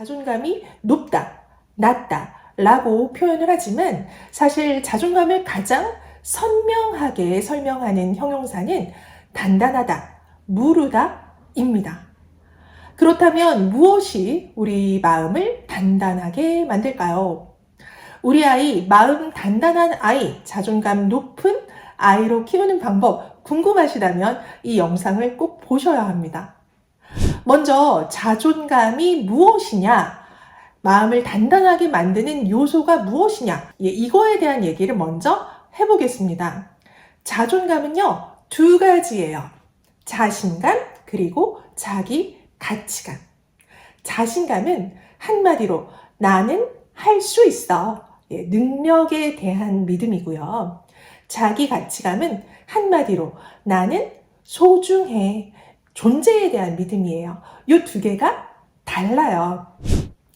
자존감이 높다, 낮다 라고 표현을 하지만 사실 자존감을 가장 선명하게 설명하는 형용사는 단단하다, 무르다 입니다. 그렇다면 무엇이 우리 마음을 단단하게 만들까요? 우리 아이, 마음 단단한 아이, 자존감 높은 아이로 키우는 방법 궁금하시다면 이 영상을 꼭 보셔야 합니다. 먼저 자존감이 무엇이냐, 마음을 단단하게 만드는 요소가 무엇이냐, 이거에 대한 얘기를 먼저 해보겠습니다. 자존감은요, 두 가지예요. 자신감 그리고 자기 가치감. 자신감은 한마디로 나는 할 수 있어, 능력에 대한 믿음이고요. 자기 가치감은 한마디로 나는 소중해, 존재에 대한 믿음이에요. 이 두 개가 달라요.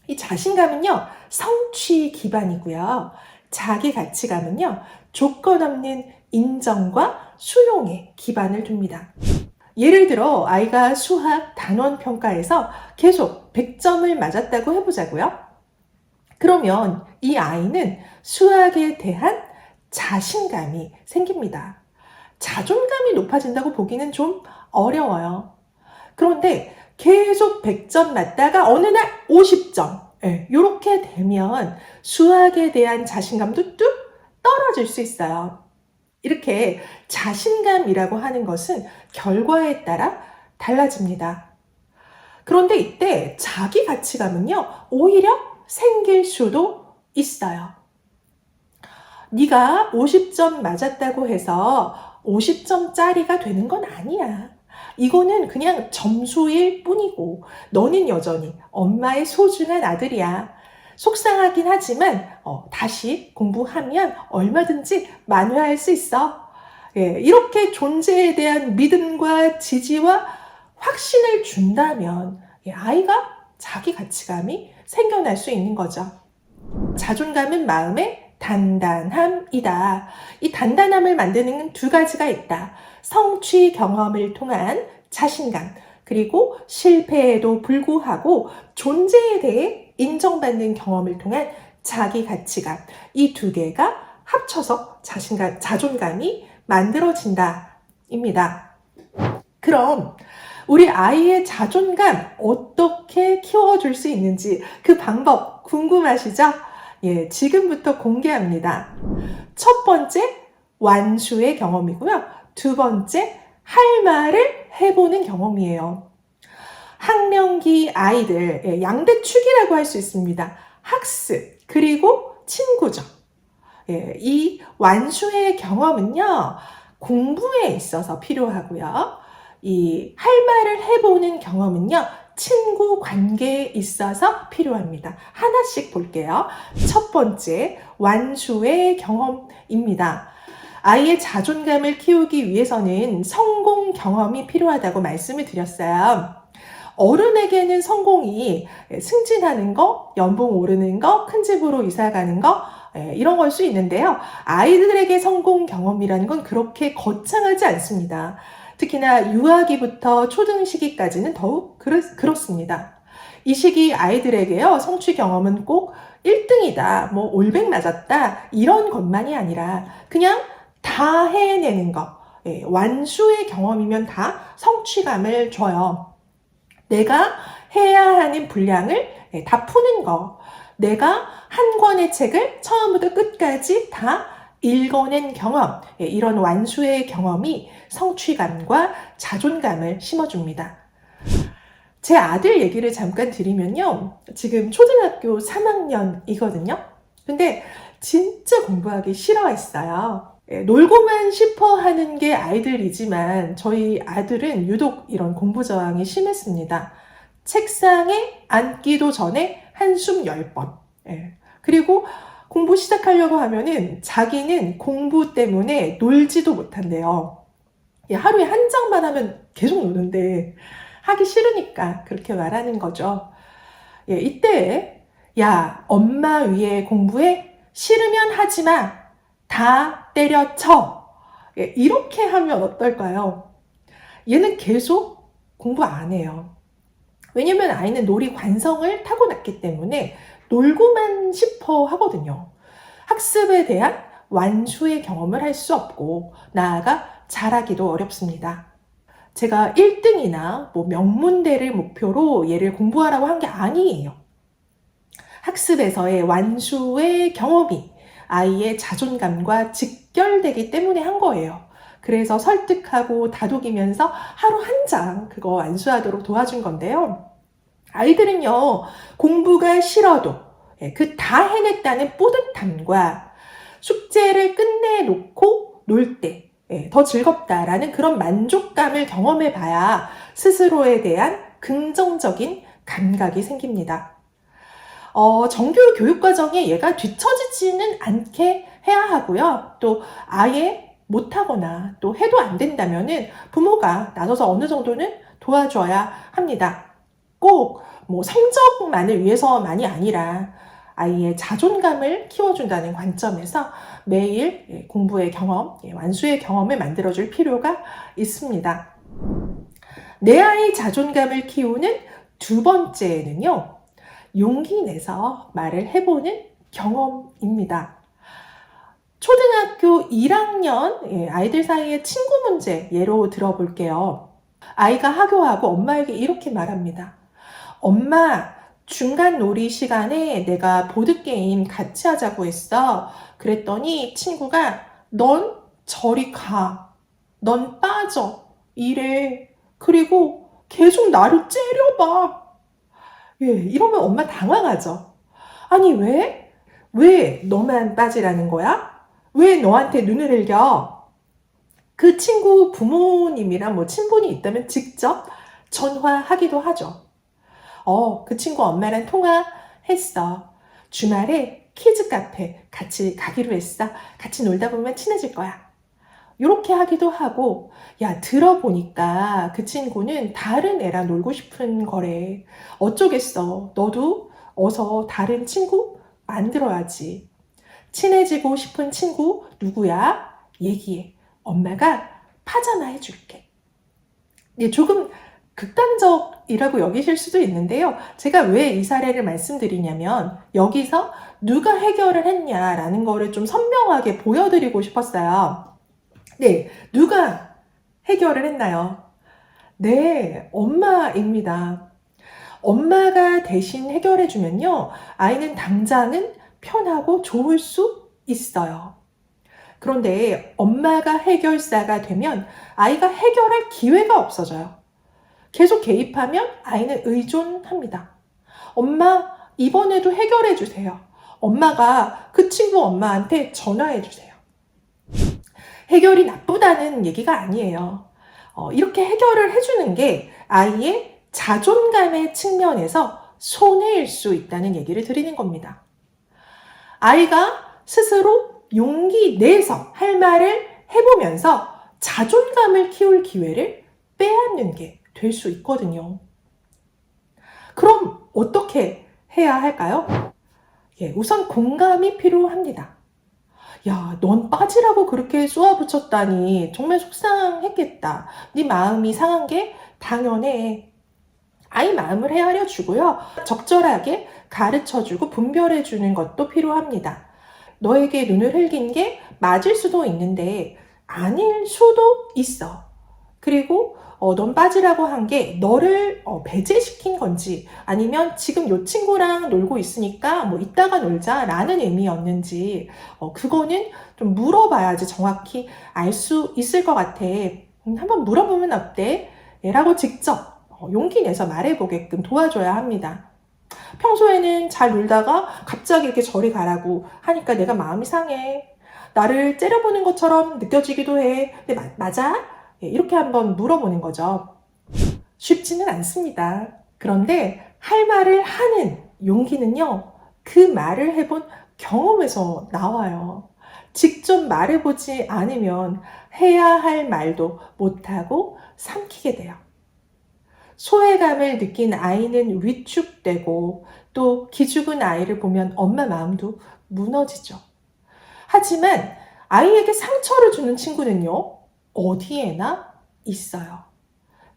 이 자신감은요, 성취 기반이고요. 자기 가치감은요, 조건 없는 인정과 수용에 기반을 둡니다. 예를 들어 아이가 수학 단원 평가에서 계속 100점을 맞았다고 해보자고요. 그러면 이 아이는 수학에 대한 자신감이 생깁니다. 자존감이 높아진다고 보기는 좀 어려워요. 그런데 계속 100점 맞다가 어느 날 50점, 이렇게 되면 수학에 대한 자신감도 뚝 떨어질 수 있어요. 이렇게 자신감이라고 하는 것은 결과에 따라 달라집니다. 그런데 이때 자기 가치감은요, 오히려 생길 수도 있어요. 네가 50점 맞았다고 해서 50점짜리가 되는 건 아니야. 이거는 그냥 점수일 뿐이고 너는 여전히 엄마의 소중한 아들이야. 속상하긴 하지만 다시 공부하면 얼마든지 만회할 수 있어. 이렇게 존재에 대한 믿음과 지지와 확신을 준다면 아이가 자기 가치감이 생겨날 수 있는 거죠. 자존감은 마음의 단단함이다. 이 단단함을 만드는 두 가지가 있다. 성취 경험을 통한 자신감, 그리고 실패에도 불구하고 존재에 대해 인정받는 경험을 통한 자기 가치감. 이 두 개가 합쳐서 자존감이 만들어진다 입니다. 그럼 우리 아이의 자존감 어떻게 키워줄 수 있는지 그 방법 궁금하시죠? 지금부터 공개합니다. 첫 번째, 완수의 경험이고요. 두 번째, 할 말을 해보는 경험이에요. 학령기 아이들, 양대축이라고 할 수 있습니다. 학습, 그리고 친구죠. 이 완수의 경험은요, 공부에 있어서 필요하고요. 이 할 말을 해보는 경험은요, 친구 관계에 있어서 필요합니다. 하나씩 볼게요. 첫 번째, 완수의 경험입니다. 아이의 자존감을 키우기 위해서는 성공 경험이 필요하다고 말씀을 드렸어요. 어른에게는 성공이 승진하는 거, 연봉 오르는 거, 큰 집으로 이사 가는 거, 이런 걸 수 있는데요. 아이들에게 성공 경험이라는 건 그렇게 거창하지 않습니다. 특히나 유아기부터 초등 시기까지는 더욱 그렇습니다. 이 시기 아이들에게요, 성취 경험은 꼭 1등이다, 올백 맞았다, 이런 것만이 아니라 그냥 다 해내는 것, 완수의 경험이면 다 성취감을 줘요. 내가 해야 하는 분량을 다 푸는 거, 내가 한 권의 책을 처음부터 끝까지 다 읽어낸 경험, 이런 완수의 경험이 성취감과 자존감을 심어줍니다. 제 아들 얘기를 잠깐 드리면요, 지금 초등학교 3학년이거든요. 근데 진짜 공부하기 싫어했어요. 놀고만 싶어 하는 게 아이들이지만 저희 아들은 유독 이런 공부 저항이 심했습니다. 책상에 앉기도 전에 한숨 10번. 그리고 공부 시작하려고 하면은 자기는 공부 때문에 놀지도 못한대요. 하루에 한 장만 하면 계속 노는데 하기 싫으니까 그렇게 말하는 거죠. 이때 야, 엄마 위에 공부해? 싫으면 하지 마. 다 때려쳐. 이렇게 하면 어떨까요? 얘는 계속 공부 안 해요. 왜냐면 아이는 놀이 관성을 타고났기 때문에 놀고만 싶어 하거든요. 학습에 대한 완수의 경험을 할 수 없고 나아가 잘하기도 어렵습니다. 제가 1등이나 명문대를 목표로 얘를 공부하라고 한 게 아니에요. 학습에서의 완수의 경험이 아이의 자존감과 직결되기 때문에 한 거예요. 그래서 설득하고 다독이면서 하루 한 장 그거 완수하도록 도와준 건데요. 아이들은요, 공부가 싫어도 그 다 해냈다는 뿌듯함과 숙제를 끝내놓고 놀 때 더 즐겁다라는 그런 만족감을 경험해 봐야 스스로에 대한 긍정적인 감각이 생깁니다. 정규 교육과정에 얘가 뒤처지지는 않게 해야 하고요. 또 아예 못하거나 또 해도 안 된다면은 부모가 나서서 어느 정도는 도와줘야 합니다. 꼭 성적만을 위해서만이 아니라 아이의 자존감을 키워준다는 관점에서 매일 공부의 경험, 완수의 경험을 만들어줄 필요가 있습니다. 내 아이 자존감을 키우는 두 번째는요, 용기 내서 말을 해보는 경험입니다. 초등학교 1학년 아이들 사이의 친구 문제 예로 들어볼게요. 아이가 하교하고 엄마에게 이렇게 말합니다. 엄마, 중간 놀이 시간에 내가 보드게임 같이 하자고 했어. 그랬더니 친구가 넌 저리 가. 넌 빠져. 이래. 그리고 계속 나를 째려봐. 이러면 엄마 당황하죠. 아니, 왜? 왜 너만 빠지라는 거야? 왜 너한테 눈을 흘겨? 그 친구 부모님이랑 친분이 있다면 직접 전화하기도 하죠. 그 친구 엄마랑 통화했어. 주말에 키즈 카페 같이 가기로 했어. 같이 놀다 보면 친해질 거야. 이렇게 하기도 하고, 야, 들어보니까 그 친구는 다른 애랑 놀고 싶은 거래. 어쩌겠어. 너도 어서 다른 친구 만들어야지. 친해지고 싶은 친구 누구야? 얘기해. 엄마가 파전화 해줄게. 조금 극단적이라고 여기실 수도 있는데요. 제가 왜 이 사례를 말씀드리냐면 여기서 누가 해결을 했냐라는 거를 좀 선명하게 보여드리고 싶었어요. 네, 누가 해결을 했나요? 네, 엄마입니다. 엄마가 대신 해결해주면요, 아이는 당장은 편하고 좋을 수 있어요. 그런데 엄마가 해결사가 되면 아이가 해결할 기회가 없어져요. 계속 개입하면 아이는 의존합니다. 엄마, 이번에도 해결해 주세요. 엄마가 그 친구 엄마한테 전화해 주세요. 해결이 나쁘다는 얘기가 아니에요. 이렇게 해결을 해주는 게 아이의 자존감의 측면에서 손해일 수 있다는 얘기를 드리는 겁니다. 아이가 스스로 용기 내서 할 말을 해보면서 자존감을 키울 기회를 빼앗는 게 될 수 있거든요. 그럼 어떻게 해야 할까요? 우선 공감이 필요합니다. 야, 넌 빠지라고 그렇게 쏘아붙였다니 정말 속상했겠다. 네 마음이 상한 게 당연해. 아이 마음을 헤아려 주고요. 적절하게 가르쳐주고 분별해주는 것도 필요합니다. 너에게 눈을 흘긴 게 맞을 수도 있는데 아닐 수도 있어. 그리고 넌 빠지라고 한 게 너를 배제시킨 건지 아니면 지금 요 친구랑 놀고 있으니까 이따가 놀자 라는 의미였는지 그거는 좀 물어봐야지 정확히 알 수 있을 것 같아. 한번 물어보면 어때? 라고 직접 용기 내서 말해보게끔 도와줘야 합니다. 평소에는 잘 놀다가 갑자기 이렇게 저리 가라고 하니까 내가 마음이 상해. 나를 째려보는 것처럼 느껴지기도 해. 근데 맞아? 이렇게 한번 물어보는 거죠. 쉽지는 않습니다. 그런데 할 말을 하는 용기는요, 그 말을 해본 경험에서 나와요. 직접 말해보지 않으면 해야 할 말도 못하고 삼키게 돼요. 소외감을 느낀 아이는 위축되고 또 기죽은 아이를 보면 엄마 마음도 무너지죠. 하지만 아이에게 상처를 주는 친구는요, 어디에나 있어요.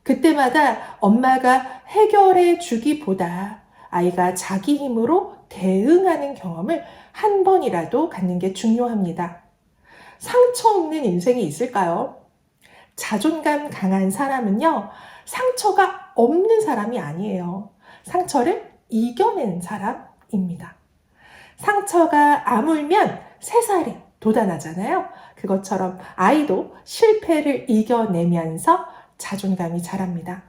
그때마다 엄마가 해결해 주기보다 아이가 자기 힘으로 대응하는 경험을 한 번이라도 갖는 게 중요합니다. 상처 없는 인생이 있을까요? 자존감 강한 사람은요, 상처가 없는 사람이 아니에요. 상처를 이겨낸 사람입니다. 상처가 아물면 새살이 돋아나잖아요. 그것처럼 아이도 실패를 이겨내면서 자존감이 자랍니다.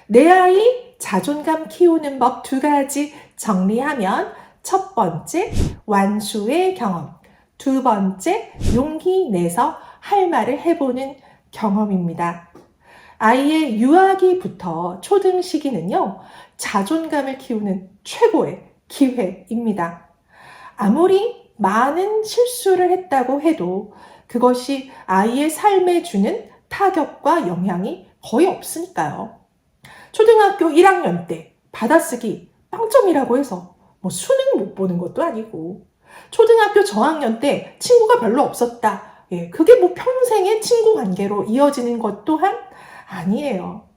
내 아이 자존감 키우는 법 2가지 정리하면, 첫 번째, 완수의 경험. 2번째, 용기 내서 할 말을 해보는 경험입니다. 아이의 유아기부터 초등 시기는요, 자존감을 키우는 최고의 기회입니다. 아무리 많은 실수를 했다고 해도 그것이 아이의 삶에 주는 타격과 영향이 거의 없으니까요. 초등학교 1학년 때 받아쓰기 빵점이라고 해서 수능 못 보는 것도 아니고, 초등학교 저학년 때 친구가 별로 없었다. 그게 평생의 친구 관계로 이어지는 것 또한 아니에요.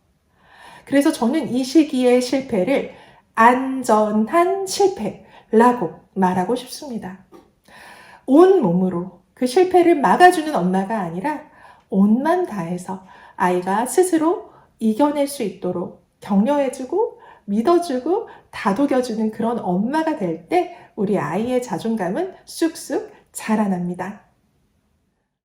그래서 저는 이 시기의 실패를 안전한 실패라고 말하고 싶습니다. 온 몸으로 그 실패를 막아주는 엄마가 아니라 온만 다해서 아이가 스스로 이겨낼 수 있도록 격려해주고 믿어주고 다독여주는 그런 엄마가 될 때 우리 아이의 자존감은 쑥쑥 자라납니다.